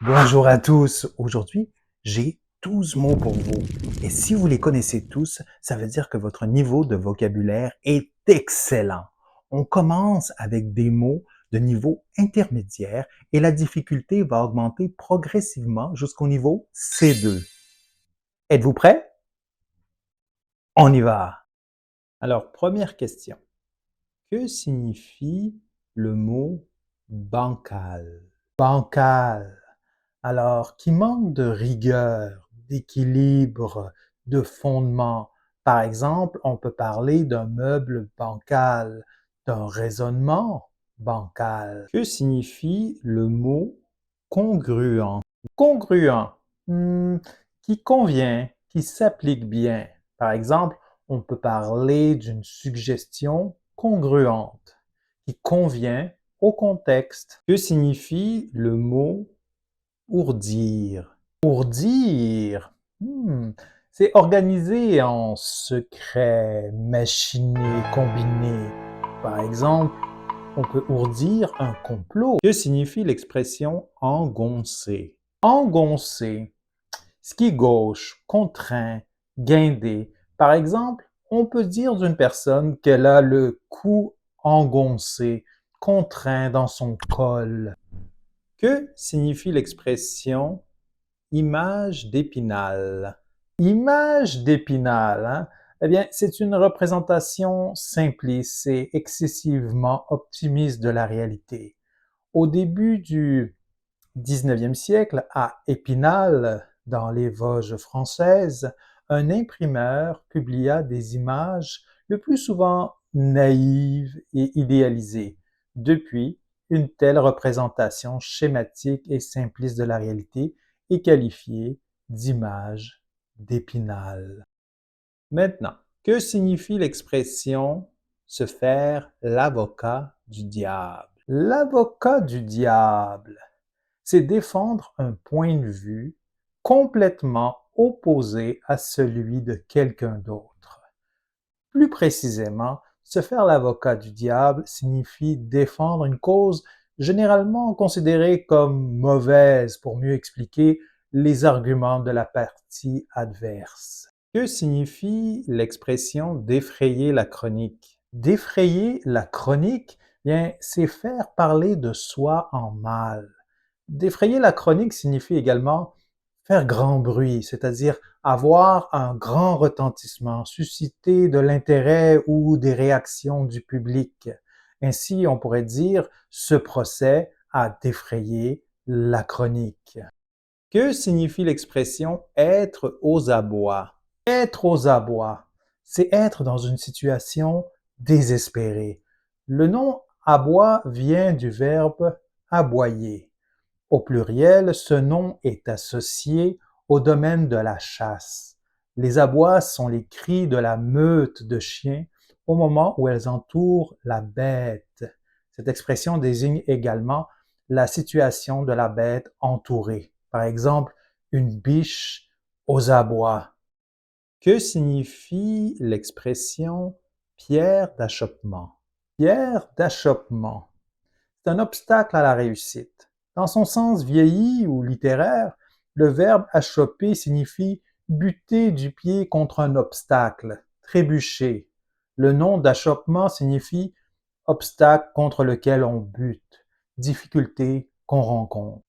Bonjour à tous. Aujourd'hui, j'ai 12 mots pour vous. Et si vous les connaissez tous, ça veut dire que votre niveau de vocabulaire est excellent. On commence avec des mots de niveau intermédiaire et la difficulté va augmenter progressivement jusqu'au niveau C2. Êtes-vous prêts? On y va. Alors, première question. Que signifie le mot bancal? Bancal. Alors, qui manque de rigueur, d'équilibre, de fondement. Par exemple, on peut parler d'un meuble bancal, d'un raisonnement bancal. Que signifie le mot congruent? Congruent, qui convient, qui s'applique bien. Par exemple, on peut parler d'une suggestion congruente, qui convient au contexte. Que signifie le mot ourdir? Ourdir, c'est organisé en secret, machiné, combiné. Par exemple, on peut ourdir un complot. Que signifie l'expression engoncer? Engoncer, ski gauche, contraint, guindé. Par exemple, on peut dire d'une personne qu'elle a le cou engoncé, contraint dans son col. Que signifie l'expression image d'Épinal? Image d'Épinal, hein? Eh bien, c'est une représentation simpliste et excessivement optimiste de la réalité. Au début du 19e siècle, à Épinal, dans les Vosges françaises, un imprimeur publia des images le plus souvent naïves et idéalisées. Depuis, une telle représentation schématique et simpliste de la réalité est qualifiée d'image d'Épinal. Maintenant, que signifie l'expression se faire l'avocat du diable? L'avocat du diable, c'est défendre un point de vue complètement opposé à celui de quelqu'un d'autre. Plus précisément, se faire l'avocat du diable signifie défendre une cause généralement considérée comme mauvaise pour mieux expliquer les arguments de la partie adverse. Que signifie l'expression défrayer la chronique? Défrayer la chronique, bien, c'est faire parler de soi en mal. Défrayer la chronique signifie également faire grand bruit, c'est-à-dire avoir un grand retentissement, susciter de l'intérêt ou des réactions du public. Ainsi, on pourrait dire ce procès a défrayé la chronique. Que signifie l'expression être aux abois? Être aux abois, c'est être dans une situation désespérée. Le nom abois vient du verbe aboyer. Au pluriel, ce nom est associé au domaine de la chasse. Les abois sont les cris de la meute de chiens au moment où elles entourent la bête. Cette expression désigne également la situation de la bête entourée. Par exemple, une biche aux abois. Que signifie l'expression pierre d'achoppement? Pierre d'achoppement, c'est un obstacle à la réussite. Dans son sens vieilli ou littéraire, le verbe achopper signifie buter du pied contre un obstacle, trébucher. Le nom d'achoppement signifie obstacle contre lequel on bute, difficulté qu'on rencontre.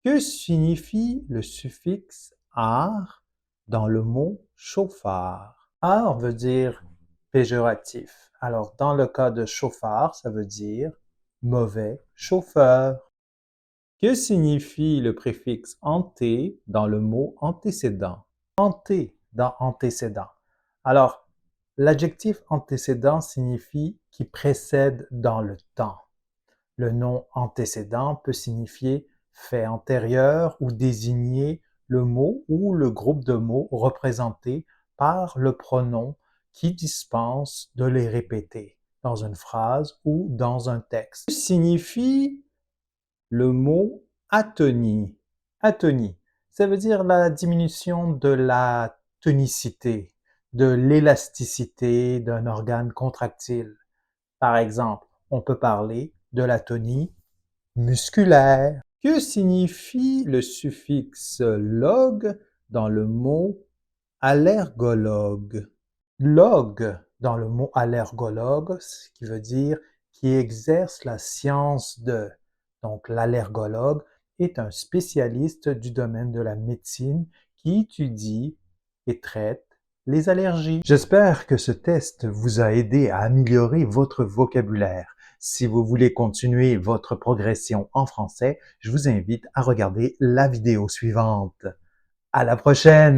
Que signifie le suffixe ar dans le mot chauffard? Ar veut dire péjoratif. Alors, dans le cas de chauffard, ça veut dire mauvais chauffeur. Que signifie le préfixe anté dans le mot antécédent? Anté dans antécédent. Alors, l'adjectif antécédent signifie qui précède dans le temps. Le nom antécédent peut signifier fait antérieur ou désigner le mot ou le groupe de mots représentés par le pronom qui dispense de les répéter dans une phrase ou dans un texte. Que signifie le mot atonie? Atonie, ça veut dire la diminution de la tonicité, de l'élasticité d'un organe contractile. Par exemple, on peut parler de l'atonie musculaire. Que signifie le suffixe log dans le mot allergologue? Log dans le mot allergologue, ce qui veut dire qui exerce la science de. Donc l'allergologue est un spécialiste du domaine de la médecine qui étudie et traite les allergies. J'espère que ce test vous a aidé à améliorer votre vocabulaire. Si vous voulez continuer votre progression en français, je vous invite à regarder la vidéo suivante. À la prochaine!